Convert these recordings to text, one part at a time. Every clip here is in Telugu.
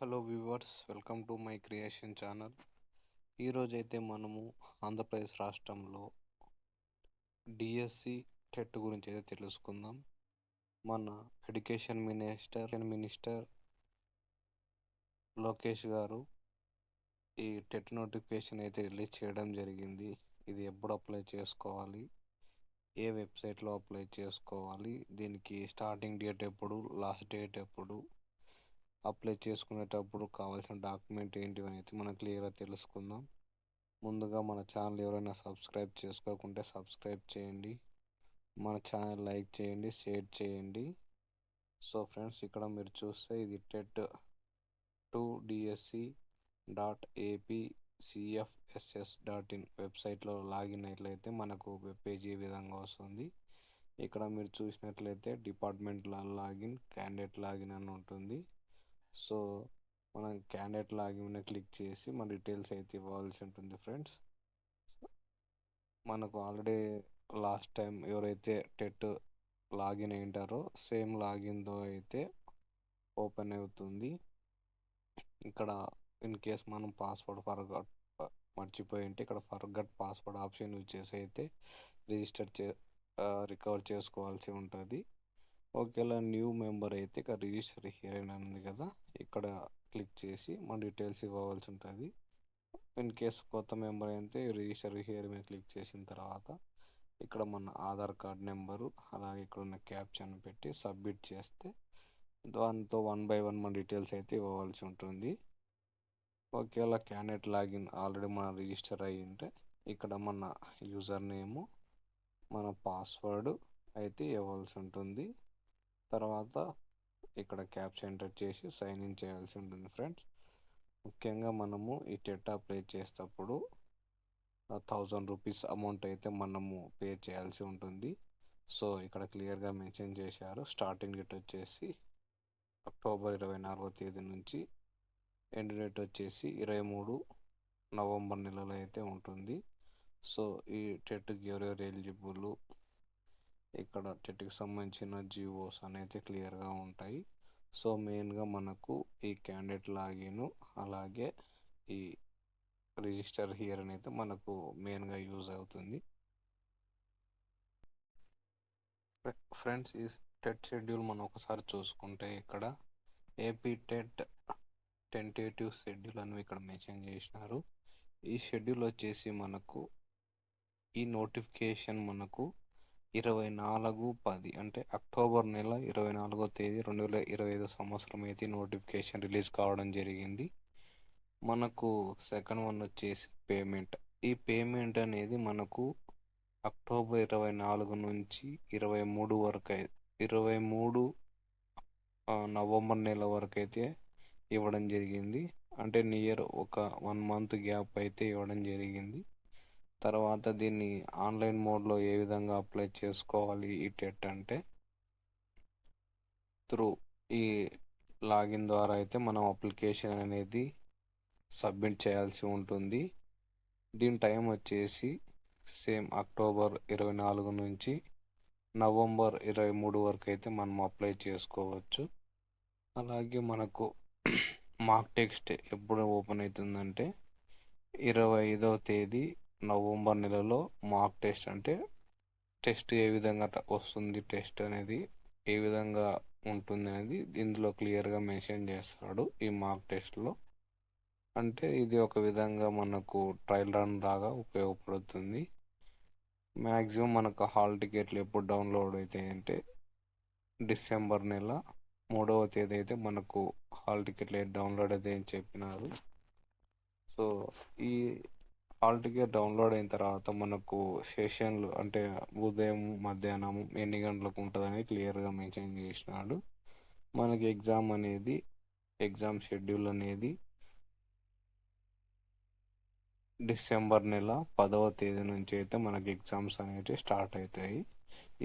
Hello viewers, welcome to my creation channel. ఈరోజైతే మనము ఆంధ్రప్రదేశ్ రాష్ట్రంలో డిఎస్సి టెట్ గురించి అయితే తెలుసుకుందాం. మన ఎడ్యుకేషన్ మినిస్టర్ లోకేష్ గారు ఈ టెట్ నోటిఫికేషన్ అయితే రిలీజ్ చేయడం జరిగింది. ఇది ఎప్పుడు అప్లై చేసుకోవాలి, ఏ వెబ్సైట్లో అప్లై చేసుకోవాలి, దీనికి స్టార్టింగ్ డేట్ ఎప్పుడు, లాస్ట్ డేట్ ఎప్పుడు, అప్లై చేసుకునేటప్పుడు కావాల్సిన డాక్యుమెంట్ ఏంటి అనేది మనం క్లియర్గా తెలుసుకుందాం. ముందుగా మన ఛానల్ ఎవరైనా సబ్స్క్రైబ్ చేసుకోకుంటే సబ్స్క్రైబ్ చేయండి, మన ఛానల్ లైక్ చేయండి, షేర్ చేయండి. సో ఫ్రెండ్స్, ఇక్కడ మీరు చూస్తే ఇది TET2DSC.APCFSS.in వెబ్సైట్లో లాగిన్ అయినట్లయితే మనకు వెబ్ పేజీ ఈ విధంగా వస్తుంది. ఇక్కడ మీరు చూసినట్లయితే డిపార్ట్మెంట్ లాగిన్, క్యాండిడేట్ లాగిన్ అని ఉంటుంది. సో మనం క్యాండిడేట్ లాగిన్ క్లిక్ చేసి మన డీటెయిల్స్ అయితే ఇవ్వాల్సి ఉంటుంది ఫ్రెండ్స్. మనకు ఆల్రెడీ లాస్ట్ టైం ఎవరైతే టెట్ లాగిన్ అయింటారో సేమ్ లాగిన్తో అయితే ఓపెన్ అవుతుంది. ఇక్కడ ఇన్ కేస్ మనం పాస్వర్డ్ మర్చిపోయి ఉంటే ఇక్కడ ఫర్గట్ పాస్వర్డ్ ఆప్షన్ యూజ్ చేసి అయితే రికవర్ చేసుకోవాల్సి ఉంటుంది. ఒకవేళ న్యూ మెంబర్ అయితే ఇక్కడ రిజిస్టర్ హియర్ అని ఉంది కదా, ఇక్కడ క్లిక్ చేసి మన డీటెయిల్స్ ఇవ్వవలసి ఉంటుంది. ఇన్ కేస్ కొత్త మెంబర్ అయితే రిజిస్టర్ హియర్ మీద క్లిక్ చేసిన తర్వాత ఇక్కడ మన ఆధార్ కార్డ్ నెంబరు అలాగే ఇక్కడ ఉన్న క్యాప్షన్ పెట్టి సబ్మిట్ చేస్తే దాంతో 1 by 1 మన డీటెయిల్స్ అయితే ఇవ్వవలసి ఉంటుంది. ఒకవేళ క్యాండిడేట్ లాగిన్ ఆల్రెడీ మన రిజిస్టర్ అయ్యి ఉంటే ఇక్కడ మన యూజర్ నేము, మన పాస్వర్డ్ అయితే ఇవ్వాల్సి ఉంటుంది. తర్వాత ఇక్కడ క్యాప్షన్ ఎంటర్ చేసి సైన్ ఇన్ చేయాల్సి ఉంటుంది ఫ్రెండ్స్. ముఖ్యంగా మనము ఈ టెట్ అప్లై చేసేటప్పుడు 1000 రూపీస్ అమౌంట్ అయితే మనము పే చేయాల్సి ఉంటుంది. సో ఇక్కడ క్లియర్గా మెన్షన్ చేశారు. స్టార్టింగ్ డేట్ వచ్చేసి అక్టోబర్ 24వ తేదీ నుంచి ఎండ్ డేట్ వచ్చేసి 23 నవంబర్ నెలలో అయితే ఉంటుంది. సో ఈ టెట్కి ఎవరెవరు ఎలిజిబుల్, ఇక్కడ టెట్కి సంబంధించిన జిఓస్ అనేది క్లియర్గా ఉంటాయి. సో మెయిన్గా మనకు ఈ క్యాండిడేట్ లాగిన్ అలాగే ఈ రిజిస్టర్ హియర్ అనేది మనకు మెయిన్గా యూజ్ అవుతుంది. ఫ్రెండ్స్, ఈ టెట్ షెడ్యూల్ మనం ఒకసారి చూసుకుంటే ఇక్కడ ఏపీ టెట్ టెంటేటివ్ షెడ్యూల్ అని ఇక్కడ మెన్షన్ చేసినారు. ఈ షెడ్యూల్ వచ్చేసి మనకు ఈ నోటిఫికేషన్ మనకు 24/10 అంటే అక్టోబర్ నెల 24వ తేదీ 2025 సంవత్సరం అయితే నోటిఫికేషన్ రిలీజ్ కావడం జరిగింది. మనకు సెకండ్ వన్ వచ్చేసి పేమెంట్. ఈ పేమెంట్ అనేది మనకు అక్టోబర్ 24 నుంచి 23 వరకు 23 నవంబర్ నెల వరకు అయితే ఇవ్వడం జరిగింది. అంటే నియర్ ఒక 1 month గ్యాప్ అయితే ఇవ్వడం జరిగింది. తర్వాత దీన్ని ఆన్లైన్ మోడ్లో ఏ విధంగా అప్లై చేసుకోవాలి ఈ టెట్ అంటే త్రూ ఈ లాగిన్ ద్వారా అయితే మనం అప్లికేషన్ అనేది సబ్మిట్ చేయాల్సి ఉంటుంది. దీని టైం వచ్చేసి సేమ్ అక్టోబర్ 24 నుంచి నవంబర్ 23 వరకు అయితే మనం అప్లై చేసుకోవచ్చు. అలాగే మనకు మార్క్ టెక్స్ట్ ఎప్పుడు ఓపెన్ అవుతుందంటే 25వ తేదీ నవంబర్ నెలలో మార్క్ టెస్ట్ అంటే టెస్ట్ ఏ విధంగా వస్తుంది, టెస్ట్ అనేది ఏ విధంగా ఉంటుంది అనేది ఇందులో క్లియర్గా మెన్షన్ చేస్తాడు. ఈ మార్క్ టెస్ట్లో అంటే ఇది ఒక విధంగా మనకు ట్రయల్ రన్ లాగా ఉపయోగపడుతుంది. మ్యాక్సిమం మనకు హాల్ టికెట్లు ఎప్పుడు డౌన్లోడ్ అవుతాయి అంటే డిసెంబర్ నెల 3వ తేదీ అయితే మనకు హాల్ టికెట్లు డౌన్లోడ్ అవుతాయని చెప్పినారు. సో ఈ హాల్ టికెట్ డౌన్లోడ్ అయిన తర్వాత మనకు సెషన్లు అంటే ఉదయం మధ్యాహ్నం ఎన్ని గంటలకు ఉంటుందని క్లియర్గా మెన్షన్ చేసినాడు. మనకి ఎగ్జామ్ షెడ్యూల్ అనేది డిసెంబర్ నెల 10వ తేదీ నుంచి అయితే మనకి ఎగ్జామ్స్ అనేవి స్టార్ట్ అవుతాయి.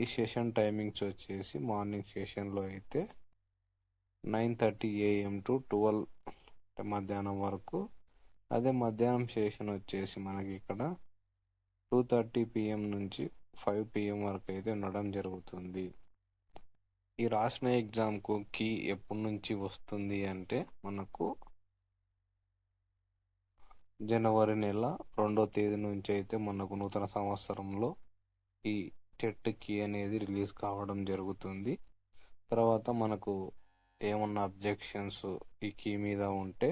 ఈ సెషన్ టైమింగ్స్ వచ్చేసి మార్నింగ్ సెషన్లో అయితే 9:30 AM to 12 మధ్యాహ్నం వరకు. అదే మధ్యాహ్నం సెషన్ వచ్చేసి మనకి ఇక్కడ 2:30 PM నుంచి 5 PM వరకు అయితే ఉండడం జరుగుతుంది. ఈ రాసిన ఎగ్జామ్కు కీ ఎప్పటి నుంచి వస్తుంది అంటే మనకు జనవరి నెల 2వ తేదీ నుంచి అయితే మనకు నూతన సంవత్సరంలో ఈ టెట్ కీ అనేది రిలీజ్ కావడం జరుగుతుంది. తర్వాత మనకు ఏమన్నా అబ్జెక్షన్స్ ఈ కీ మీద ఉంటే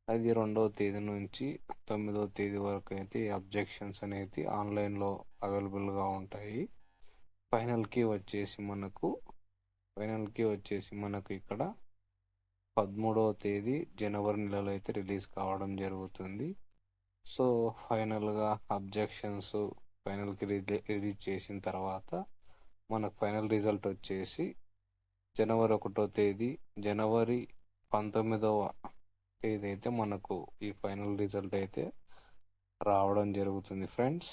అది 2వ తేదీ నుంచి 9వ తేదీ వరకు అయితే ఈ అబ్జెక్షన్స్ అనేది ఆన్లైన్లో అవైలబుల్గా ఉంటాయి. ఫైనల్ కీ వచ్చేసి మనకు ఇక్కడ 13వ తేదీ జనవరి నెలలో అయితే రిలీజ్ కావడం జరుగుతుంది. సో ఫైనల్గా అబ్జెక్షన్స్ ఫైనల్కి రిలీజ్ చేసిన తర్వాత మనకు ఫైనల్ రిజల్ట్ వచ్చేసి జనవరి 1వ తేదీ, జనవరి 19వ తేదీ అయితే మనకు ఈ ఫైనల్ రిజల్ట్ అయితే రావడం జరుగుతుంది ఫ్రెండ్స్.